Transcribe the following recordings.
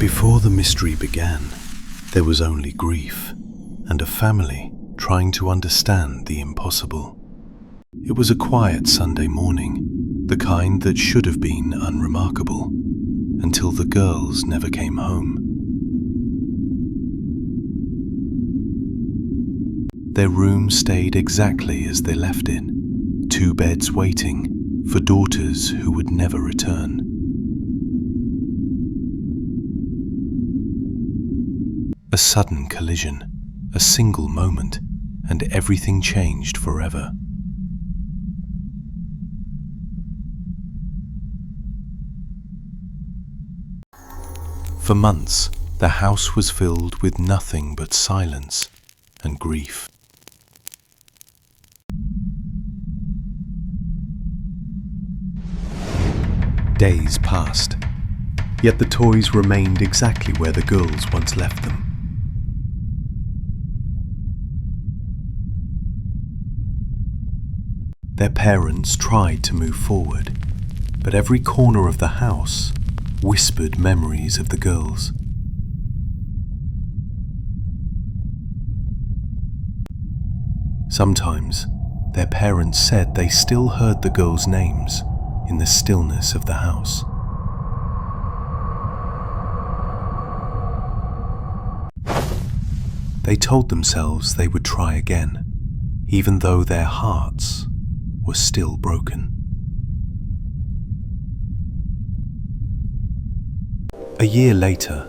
Before the mystery began, there was only grief and a family trying to understand the impossible. It was a quiet Sunday morning, the kind that should have been unremarkable, until the girls never came home. Their room stayed exactly as they left it, 2 beds waiting for daughters who would never return. A sudden collision, a single moment, and everything changed forever. For months, the house was filled with nothing but silence and grief. Days passed, yet the toys remained exactly where the girls once left them. Their parents tried to move forward, but every corner of the house whispered memories of the girls. Sometimes, their parents said they still heard the girls' names in the stillness of the house. They told themselves they would try again, even though their hearts were still broken. A year later,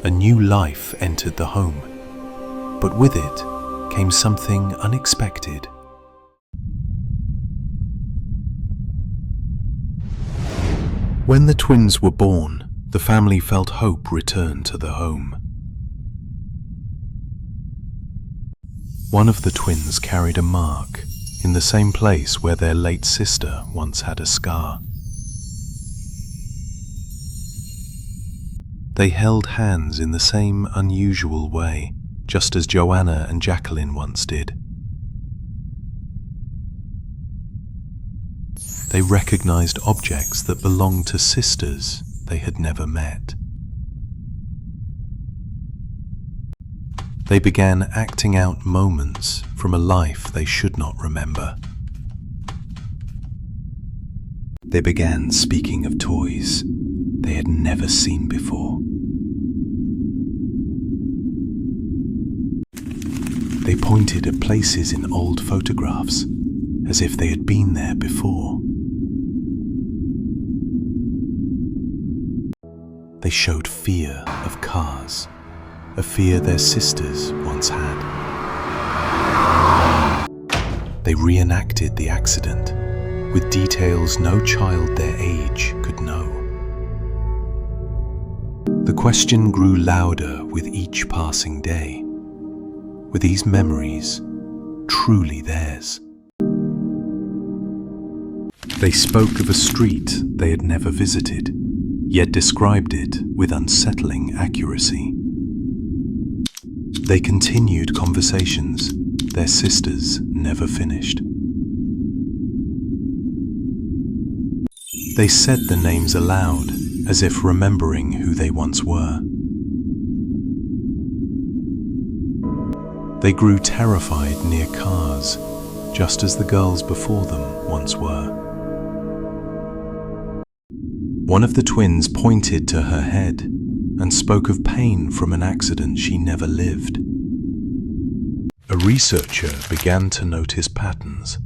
a new life entered the home, but with it came something unexpected. When the twins were born, the family felt hope return to the home. One of the twins carried a mark in the same place where their late sister once had a scar. They held hands in the same unusual way, just as Joanna and Jacqueline once did. They recognized objects that belonged to sisters they had never met. They began acting out moments from a life they should not remember. They began speaking of toys they had never seen before. They pointed at places in old photographs as if they had been there before. They showed fear of cars, a fear their sisters once had. They reenacted the accident with details no child their age could know. The question grew louder with each passing day. Were these memories truly theirs? They spoke of a street they had never visited, yet described it with unsettling accuracy. They continued conversations their sisters never finished. They said the names aloud, as if remembering who they once were. They grew terrified near cars, just as the girls before them once were. One of the twins pointed to her head and spoke of pain from an accident she never lived. A researcher began to notice patterns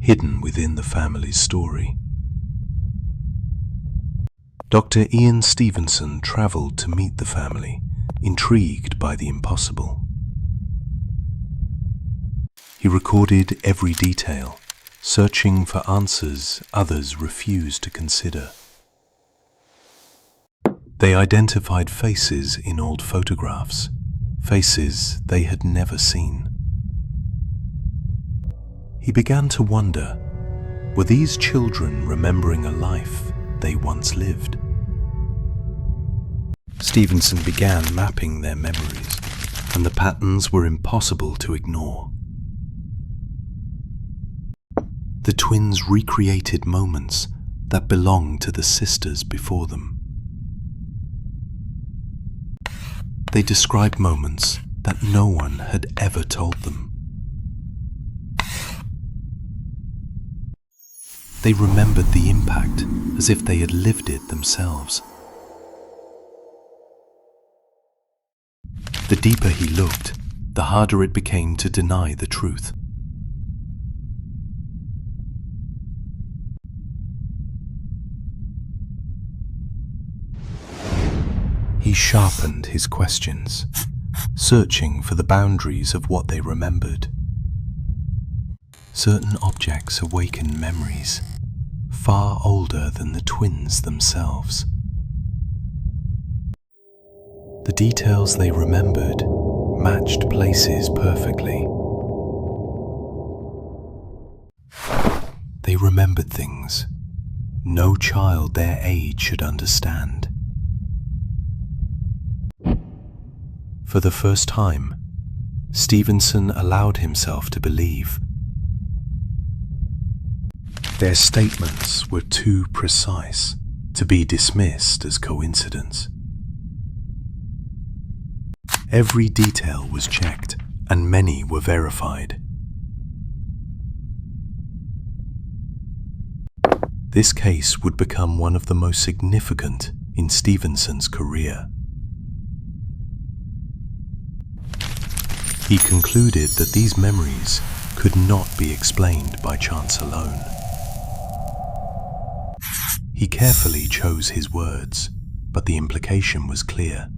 hidden within the family's story. Dr. Ian Stevenson traveled to meet the family, intrigued by the impossible. He recorded every detail, searching for answers others refused to consider. They identified faces in old photographs, faces they had never seen. He began to wonder, were these children remembering a life they once lived? Stevenson began mapping their memories, and the patterns were impossible to ignore. The twins recreated moments that belonged to the sisters before them. They described moments that no one had ever told them. They remembered the impact as if they had lived it themselves. The deeper he looked, the harder it became to deny the truth. He sharpened his questions, searching for the boundaries of what they remembered. Certain objects awakened memories far older than the twins themselves. The details they remembered matched places perfectly. They remembered things no child their age should understand. For the first time, Stevenson allowed himself to believe. Their statements were too precise to be dismissed as coincidence. Every detail was checked, and many were verified. This case would become one of the most significant in Stevenson's career. He concluded that these memories could not be explained by chance alone. He carefully chose his words, but the implication was clear.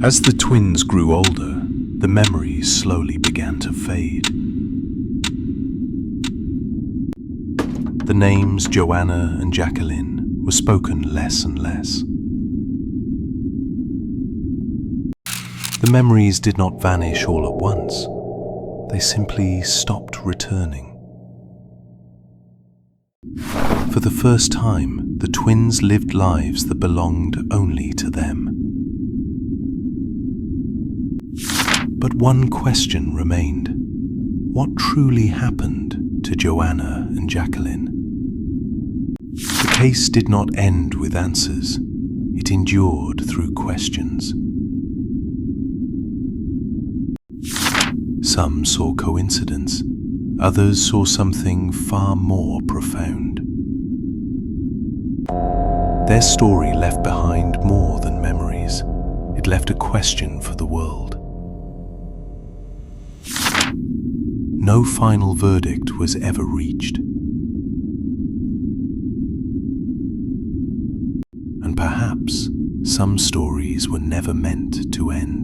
As the twins grew older, the memories slowly began to fade. The names Joanna and Jacqueline were spoken less and less. The memories did not vanish all at once. They simply stopped returning. For the first time, the twins lived lives that belonged only to them. But one question remained. What truly happened to Joanna and Jacqueline? The case did not end with answers. It endured through questions. Some saw coincidence. Others saw something far more profound. Their story left behind more than memories. It left a question for the world. No final verdict was ever reached. And perhaps some stories were never meant to end.